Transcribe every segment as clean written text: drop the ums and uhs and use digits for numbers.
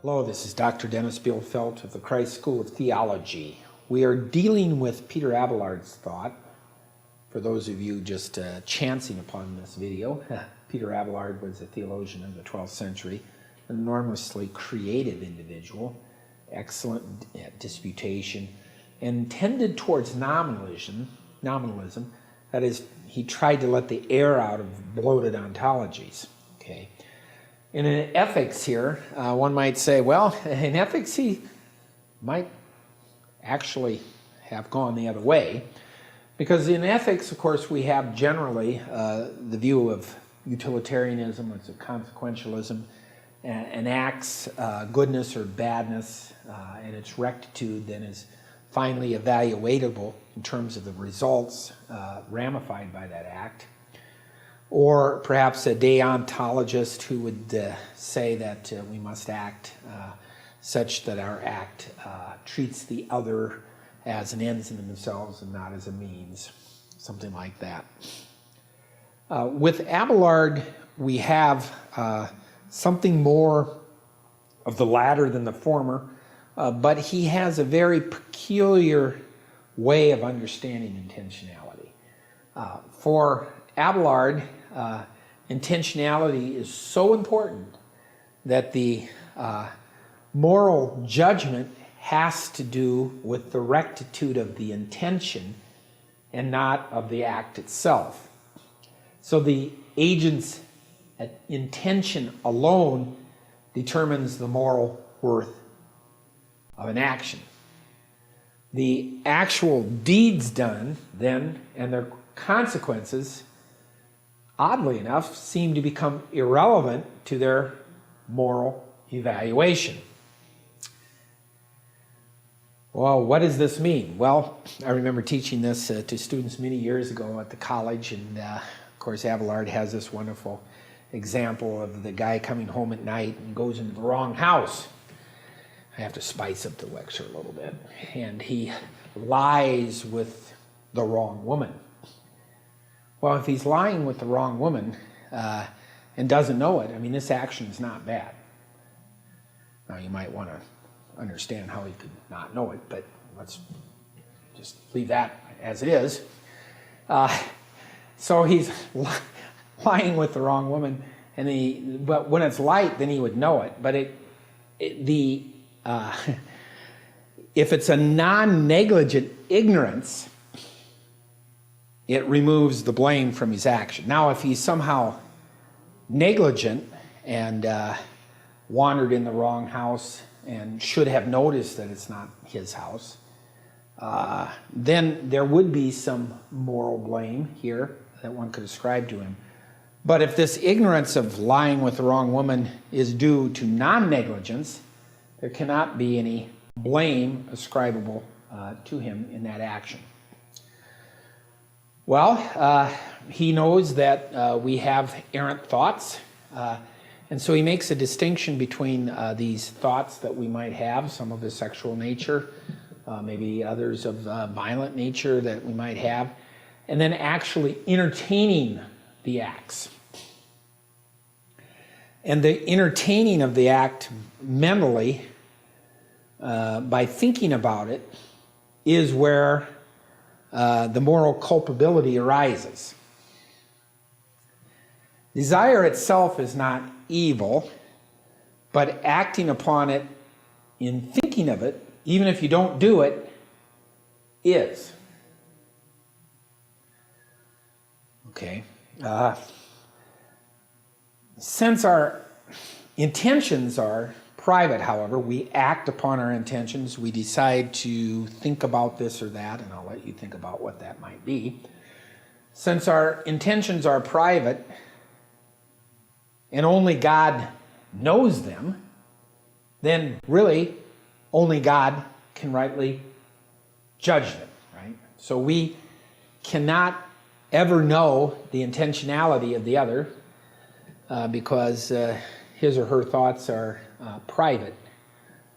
Hello, this is Dr. Dennis Bielfeldt of the Christ School of Theology. We are dealing with Peter Abelard's thought. For those of you just chancing upon this video, Peter Abelard was a theologian of the 12th century, an enormously creative individual, excellent at disputation, and tended towards nominalism. That is, he tried to let the air out of bloated ontologies. Okay. In ethics here, one might say, well, in ethics he might actually have gone the other way, because in ethics, of course, we have generally the view of utilitarianism, it's a consequentialism, an act's goodness or badness and its rectitude then is finally evaluatable in terms of the results ramified by that act. Or perhaps a deontologist who would say that we must act such that our act treats the other as an ends in themselves and not as a means, something like that. With Abelard, we have something more of the latter than the former, but he has a very peculiar way of understanding intentionality. For Abelard, intentionality is so important that the moral judgment has to do with the rectitude of the intention and not of the act itself. So the agent's intention alone determines the moral worth of an action. The actual deeds done then and their consequences, oddly enough, seem to become irrelevant to their moral evaluation. Well, what does this mean? Well, I remember teaching this to students many years ago at the college, and of course Abelard has this wonderful example of the guy coming home at night and goes into the wrong house. I have to spice up the lecture a little bit. And he lies with the wrong woman. Well, if he's lying with the wrong woman and doesn't know it, I mean, this action is not bad. Now, you might want to understand how he could not know it, but let's just leave that as it is. So he's lying with the wrong woman, and but when it's light, then he would know it. But if it's a non-negligent ignorance, it removes the blame from his action. Now, if he's somehow negligent and wandered in the wrong house and should have noticed that it's not his house, then there would be some moral blame here that one could ascribe to him. But if this ignorance of lying with the wrong woman is due to non-negligence, there cannot be any blame ascribable to him in that action. Well, he knows that we have errant thoughts, and so he makes a distinction between these thoughts that we might have, some of a sexual nature, maybe others of violent nature that we might have, and then actually entertaining the acts. And the entertaining of the act mentally, by thinking about it, is where the moral culpability arises. Desire itself is not evil, but acting upon it in thinking of it, even if you don't do it, is. Okay. Since our intentions are private, however, we act upon our intentions, we decide to think about this or that, and I'll let you think about what that might be. Since our intentions are private, and only God knows them, then really only God can rightly judge them, right? So we cannot ever know the intentionality of the other because his or her thoughts are private.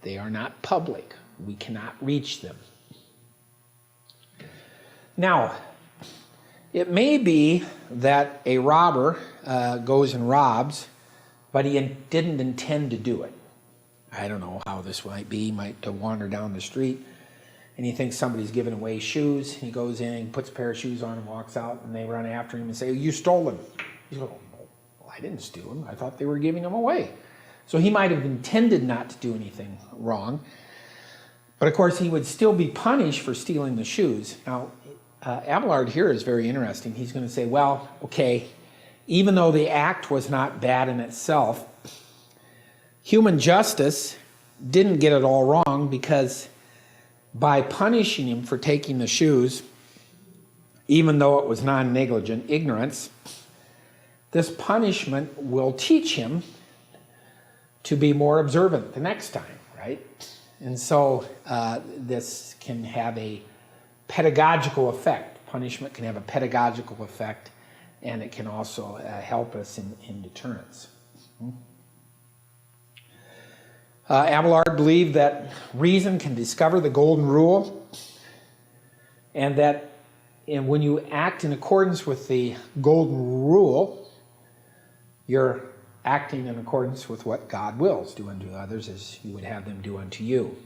They are not public. We cannot reach them. Now, it may be that a robber goes and robs, but he didn't intend to do it. I don't know how this might be. He might wander down the street and he thinks somebody's giving away shoes. He goes in, he puts a pair of shoes on and walks out, and they run after him and say, "You stole them." He's going, "Well, I didn't steal them. I thought they were giving them away." So he might have intended not to do anything wrong. But of course, he would still be punished for stealing the shoes. Now, Abelard here is very interesting. He's going to say, well, okay, even though the act was not bad in itself, human justice didn't get it all wrong, because by punishing him for taking the shoes, even though it was non-negligent ignorance, this punishment will teach him to be more observant the next time, right? And so this can have a pedagogical effect. Punishment can have a pedagogical effect, and it can also help us in deterrence. Abelard believed that reason can discover the golden rule, and that when you act in accordance with the golden rule, you're acting in accordance with what God wills. Do unto others as you would have them do unto you.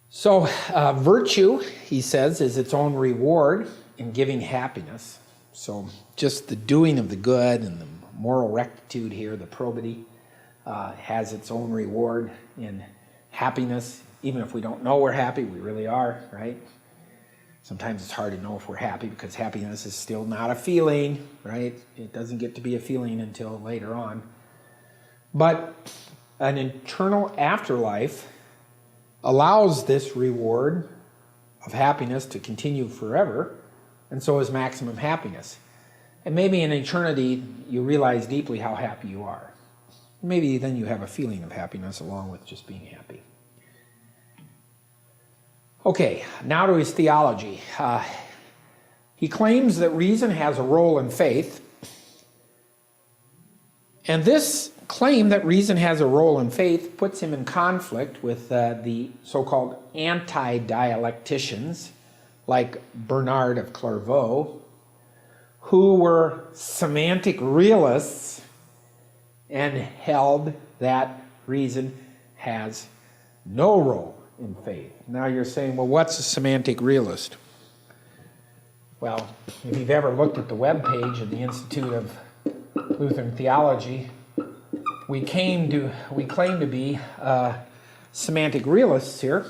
So virtue, he says, is its own reward in giving happiness. So just the doing of the good and the moral rectitude here, the probity, has its own reward in happiness. Even if we don't know we're happy, we really are, right? Sometimes it's hard to know if we're happy because happiness is still not a feeling, right? It doesn't get to be a feeling until later on. But an eternal afterlife allows this reward of happiness to continue forever, and so is maximum happiness. And maybe in eternity, you realize deeply how happy you are. Maybe then you have a feeling of happiness along with just being happy. Okay, now to his theology. He claims that reason has a role in faith. And this claim that reason has a role in faith puts him in conflict with the so-called anti-dialecticians, like Bernard of Clairvaux, who were semantic realists and held that reason has no role in faith. Now you're saying, well, what's a semantic realist? Well, if you've ever looked at the webpage of the Institute of Lutheran Theology, we claim to be semantic realists here,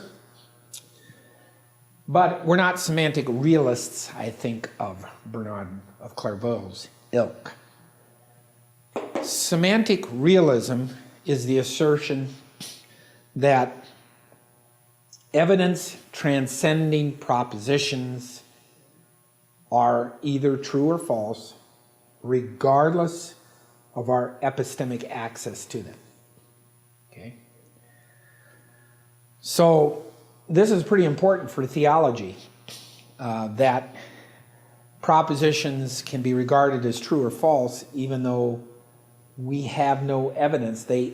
but we're not semantic realists, I think, of Bernard of Clairvaux's ilk. Semantic realism is the assertion that evidence transcending propositions are either true or false, regardless of our epistemic access to them. Okay? So this is pretty important for theology, that propositions can be regarded as true or false even though we have no evidence. They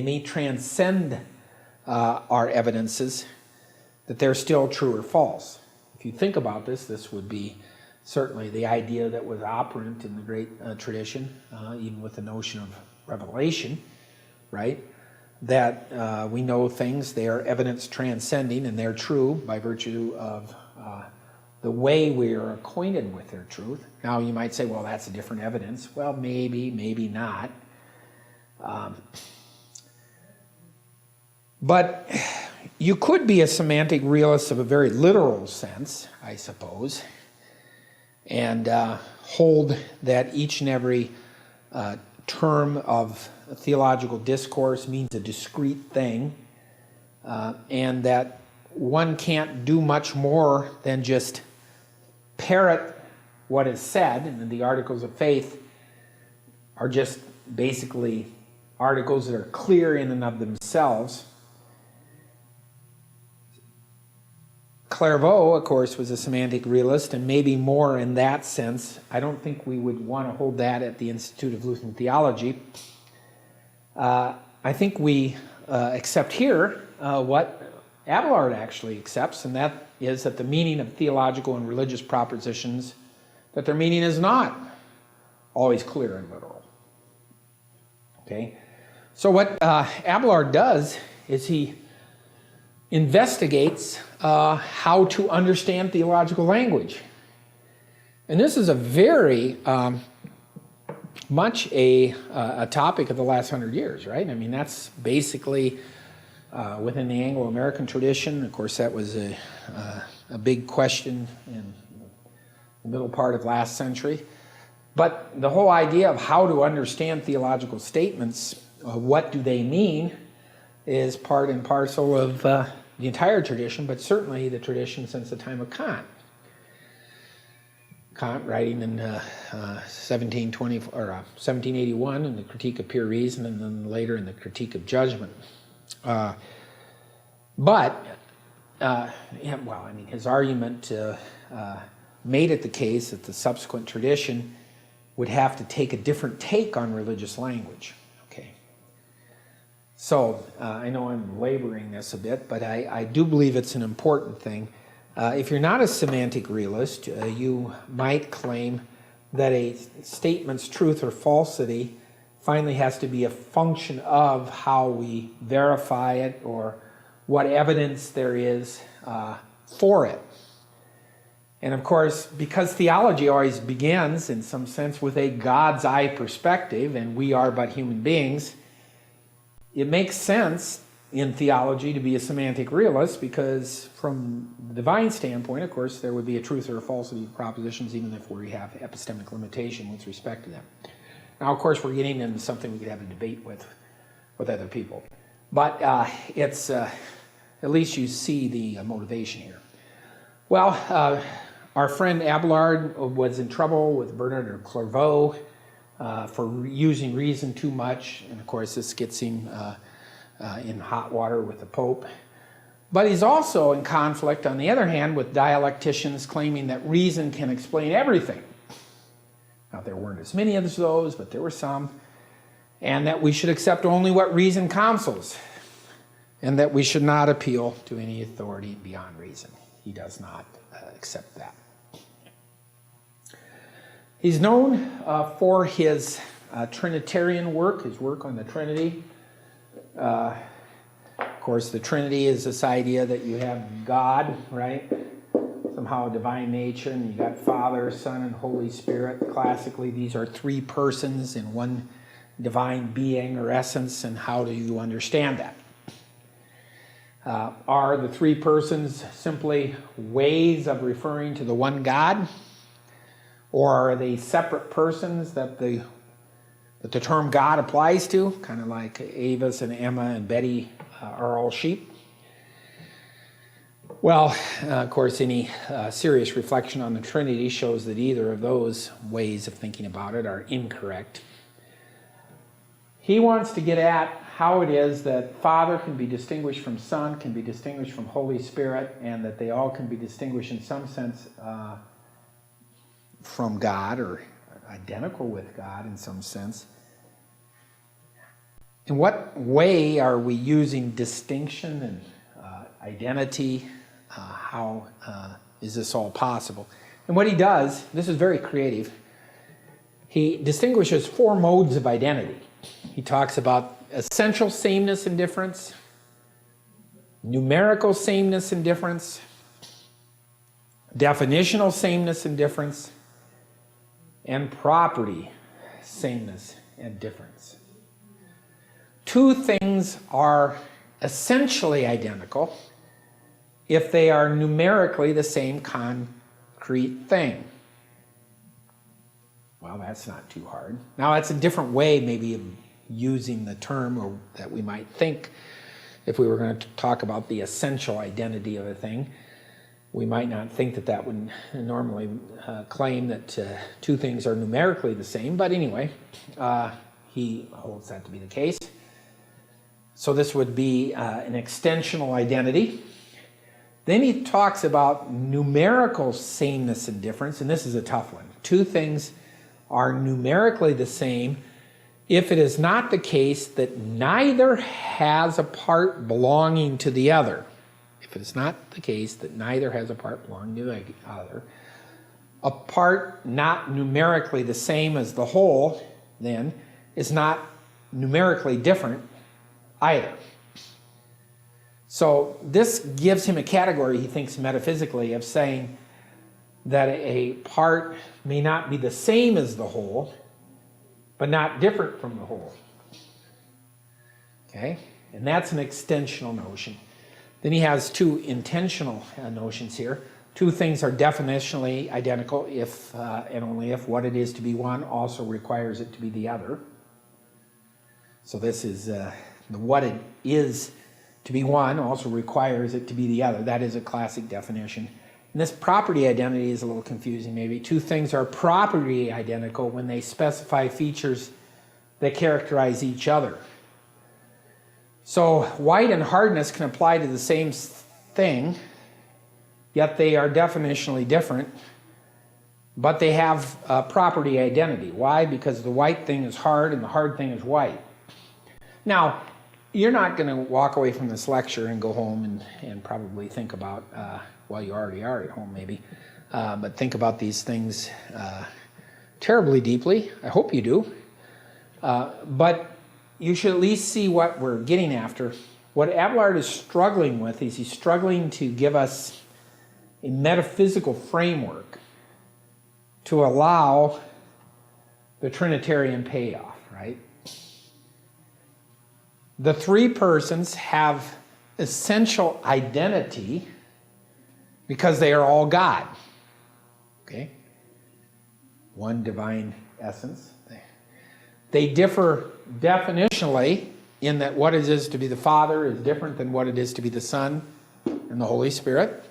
may transcend our evidences, that they're still true or false. If you think about this, this would be certainly the idea that was operant in the great tradition, even with the notion of revelation, right? That we know things, they are evidence transcending, and they're true by virtue of the way we are acquainted with their truth. Now you might say, well, that's a different evidence. Well, maybe, maybe not. But you could be a semantic realist of a very literal sense, I suppose, and hold that each and every term of a theological discourse means a discrete thing, and that one can't do much more than just parrot what is said, and the articles of faith are just basically articles that are clear in and of themselves. Clairvaux, of course, was a semantic realist, and maybe more in that sense. I don't think we would want to hold that at the Institute of Lutheran Theology. I think we accept here what Abelard actually accepts, and that is that the meaning of theological and religious propositions, that their meaning is not always clear and literal. Okay? So what Abelard does is he investigates how to understand theological language. And this is a very much a topic of the last 100 years, right? I mean, that's basically within the Anglo-American tradition. Of course, that was a big question in the middle part of last century. But the whole idea of how to understand theological statements, what do they mean, is part and parcel of the entire tradition, but certainly the tradition since the time of Kant. Kant writing in 1781 in the Critique of Pure Reason, and then later in the Critique of Judgment. His argument made it the case that the subsequent tradition would have to take a different take on religious language. Okay. So I know I'm laboring this a bit, but I do believe it's an important thing. If you're not a semantic realist, you might claim that a statement's truth or falsity finally has to be a function of how we verify it or what evidence there is for it. And of course, because theology always begins, in some sense, with a God's eye perspective, and we are but human beings, it makes sense in theology to be a semantic realist, because from the divine standpoint, of course, there would be a truth or a falsity of propositions, even if we have epistemic limitation with respect to them. Now, of course, we're getting into something we could have a debate with other people. But it's at least you see the motivation here. Well, our friend Abelard was in trouble with Bernard of Clairvaux for using reason too much, and of course this gets him in hot water with the Pope. But he's also in conflict, on the other hand, with dialecticians claiming that reason can explain everything. Now, there weren't as many of those, but there were some. And that we should accept only what reason counsels, and that we should not appeal to any authority beyond reason. He does not accept that. He's known for his Trinitarian work, his work on the Trinity. Of course, the Trinity is this idea that you have God, right? Somehow a divine nature, and you got Father, Son, and Holy Spirit. Classically, these are three persons in one divine being or essence, and how do you understand that? Are the three persons simply ways of referring to the one God? Or are they separate persons that the term God applies to? Kind of like Avis and Emma and Betty are all sheep. Well, of course, any serious reflection on the Trinity shows that either of those ways of thinking about it are incorrect. He wants to get at how it is that Father can be distinguished from Son, can be distinguished from Holy Spirit, and that they all can be distinguished in some sense from God, or identical with God in some sense. In what way are we using distinction and identity? How is this all possible? And what he does, this is very creative, he distinguishes four modes of identity. He talks about essential sameness and difference, numerical sameness and difference, definitional sameness and difference, and property sameness and difference. Two things are essentially identical if they are numerically the same concrete thing. Well, that's not too hard. Now, that's a different way maybe of using the term, or that we might think if we were going to talk about the essential identity of a thing. We might not think that that would normally claim that two things are numerically the same, but anyway, he holds that to be the case. So this would be an extensional identity. Then he talks about numerical sameness and difference, and this is a tough one. Two things are numerically the same if it is not the case that neither has a part belonging to the other. If it's not the case that neither has a part belonging to the other, a part not numerically the same as the whole, then, is not numerically different either. So this gives him a category, he thinks metaphysically, of saying that a part may not be the same as the whole, but not different from the whole. Okay? And that's an extensional notion. Then he has two intensional notions here. Two things are definitionally identical if and only if what it is to be one also requires it to be the other. So this is the what it is to be one also requires it to be the other. That is a classic definition. And this property identity is a little confusing maybe. Two things are property identical when they specify features that characterize each other. So white and hardness can apply to the same thing, yet they are definitionally different, but they have property identity. Why? Because the white thing is hard and the hard thing is white. Now, you're not going to walk away from this lecture and go home and probably think about, well, you already are at home maybe, but think about these things terribly deeply. I hope you do. But you should at least see what we're getting after. What Abelard is struggling with is he's struggling to give us a metaphysical framework to allow the Trinitarian payoff, right? The three persons have essential identity because they are all God. Okay? One divine essence. They differ definitionally in that what it is to be the Father is different than what it is to be the Son and the Holy Spirit.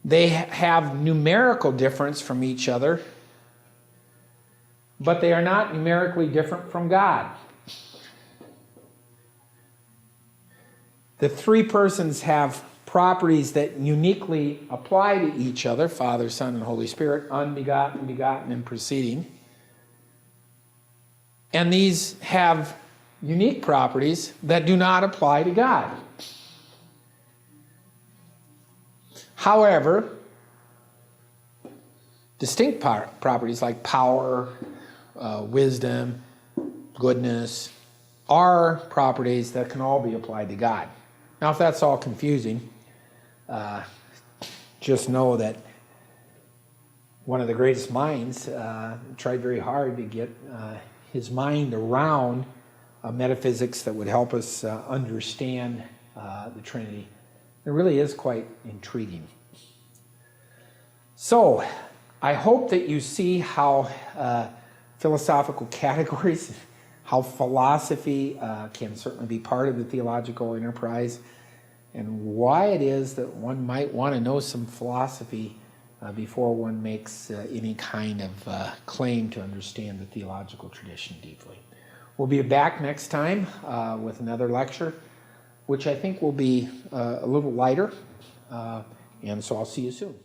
They have numerical difference from each other, but they are not numerically different from God. The three persons have properties that uniquely apply to each other, Father, Son, and Holy Spirit, unbegotten, begotten, and proceeding. And these have unique properties that do not apply to God. However, distinct properties like power, wisdom, goodness, are properties that can all be applied to God. Now, if that's all confusing, just know that one of the greatest minds tried very hard to get his mind around metaphysics that would help us understand the Trinity. It really is quite intriguing. So, I hope that you see how philosophical categories, how philosophy can certainly be part of the theological enterprise, and why it is that one might want to know some philosophy before one makes any kind of claim to understand the theological tradition deeply. We'll be back next time with another lecture, which I think will be a little lighter, and so I'll see you soon.